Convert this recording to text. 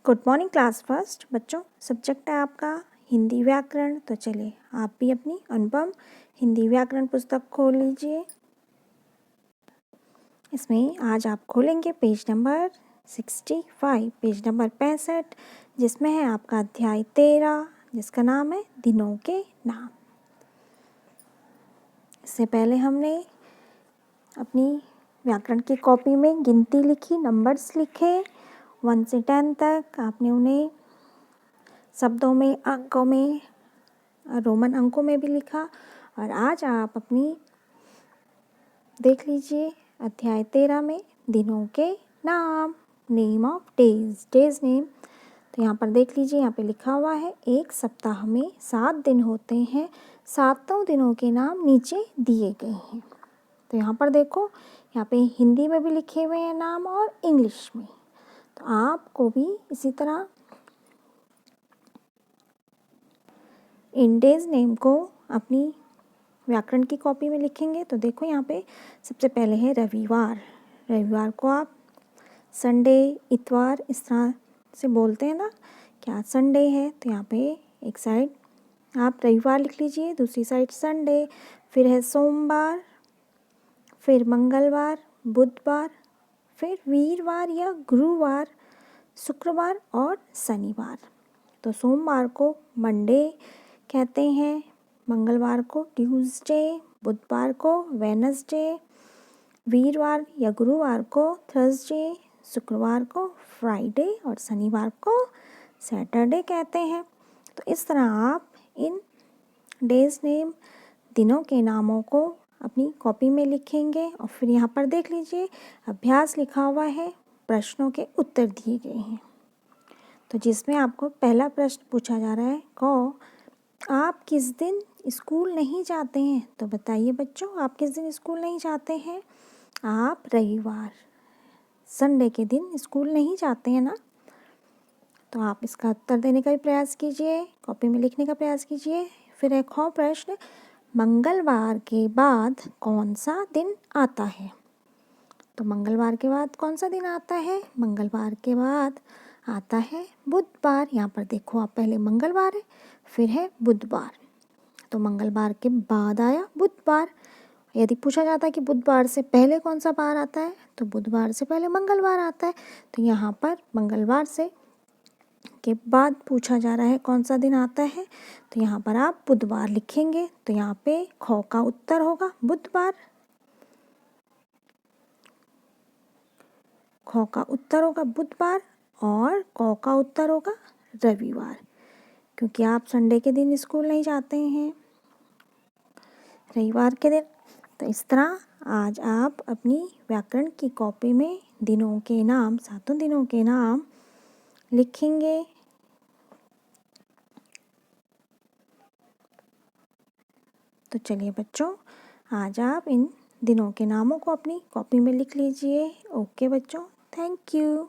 Good morning class first. बच्चों, subject है आपका हिंदी व्याकरण। तो चलिए आप भी अपनी अनुपम हिंदी व्याकरण पुस्तक खोल लीजिए। इसमें आज आप खोलेंगे पेज नंबर 65, पेज नंबर 65, जिसमें है आपका अध्याय 13, जिसका नाम है दिनों के नाम। इससे पहले हमने अपनी व्याकरण की कॉपी में गिनती लिखी, नंबर्स लिखे 1 से 10 तक। आपने उन्हें शब्दों में, अंकों में, रोमन अंकों में भी लिखा। और आज आप अपनी देख लीजिए अध्याय 13 में दिनों के नाम, name of days, days name. तो यहाँ पर देख लीजिए, यहाँ पे लिखा हुआ है एक सप्ताह में 7 दिन होते हैं, 7 दिनों के नाम नीचे दिए गए हैं। तो यहाँ पर देखो, यहाँ पे हिंदी में भी लिखे हुए हैं नाम और इंग्लिश में। तो आपको भी इसी तरह इन डेज नेम को अपनी व्याकरण की कॉपी में लिखेंगे। तो देखो यहाँ पे सबसे पहले है रविवार। रविवार को आप संडे, इतवार इस तरह से बोलते हैं ना कि आज संडे है। तो यहाँ पे एक साइड आप रविवार लिख लीजिए, दूसरी साइड संडे। फिर है सोमवार, फिर मंगलवार, बुधवार, फिर वीरवार या गुरुवार, शुक्रवार और शनिवार। तो सोमवार को मंडे कहते हैं, मंगलवार को ट्यूसडे, बुधवार को वेनसडे, वीरवार या गुरुवार को थर्सडे, शुक्रवार को फ्राइडे और शनिवार को सैटरडे कहते हैं। तो इस तरह आप इन डेज नेम, दिनों के नामों को अपनी कॉपी में लिखेंगे। और फिर यहाँ पर देख लीजिए अभ्यास लिखा हुआ है, प्रश्नों के उत्तर दिए गए हैं। तो जिसमें आपको पहला प्रश्न पूछा जा रहा है, कहो आप किस दिन स्कूल नहीं जाते हैं? तो बताइए बच्चों, आप किस दिन स्कूल नहीं जाते हैं? आप रविवार, संडे के दिन स्कूल नहीं जाते हैं ना। तो आप इसका उत्तर देने का भी प्रयास कीजिए, कॉपी में लिखने का प्रयास कीजिए। फिर एक और प्रश्न, मंगलवार के बाद कौन सा दिन आता है? तो मंगलवार के बाद कौन सा दिन आता है? मंगलवार के बाद आता है बुधवार। यहाँ पर देखो आप, पहले मंगलवार है, फिर है बुधवार। तो मंगलवार के बाद आया बुधवार। यदि पूछा जाता है कि बुधवार से पहले कौन सा बार आता है, तो बुधवार से पहले मंगलवार आता है। तो यहाँ पर मंगलवार से के बाद पूछा जा रहा है कौन सा दिन आता है, तो यहाँ पर आप बुधवार लिखेंगे। तो यहाँ पे ख का उत्तर होगा बुधवार, ख का उत्तर होगा बुधवार और क का उत्तर होगा रविवार, क्योंकि आप संडे के दिन स्कूल नहीं जाते हैं, रविवार के दिन। तो इस तरह आज आप अपनी व्याकरण की कॉपी में दिनों के नाम, 7 दिनों के नाम लिखेंगे। तो चलिए बच्चों, आज आप इन दिनों के नामों को अपनी कॉपी में लिख लीजिए। ओके बच्चों, थैंक यू।